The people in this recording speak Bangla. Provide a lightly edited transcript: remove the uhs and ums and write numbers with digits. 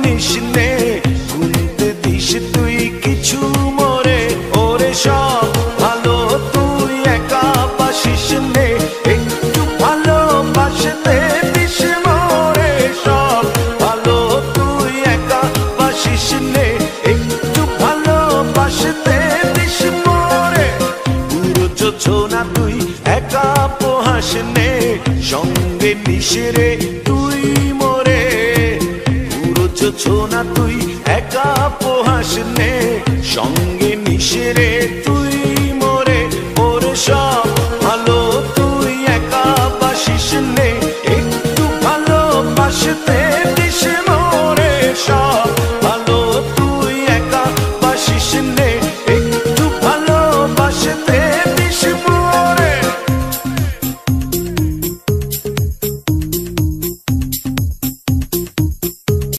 নিস নে, গুনতে দিস তুই কিছু মোরে। ওরে সব ভালো তুই একা বাসিস নে, একটু ভালোবাসতে দিস মোরে। সব ভালো তুই একা বাসিস নে, একটু ভালোবাসতে দিস মোরে। পুরো যোছনা তুই একা পোহাস নে, সঙ্গে নিস রে তুই মোরে। পুরো যোছনা তুই একা পোহাস নে, সঙ্গে নিস রে তুই মোরে। ওরে সব ভালো তুই একা বাসিস নে, একটু ভালোবাসতে দিস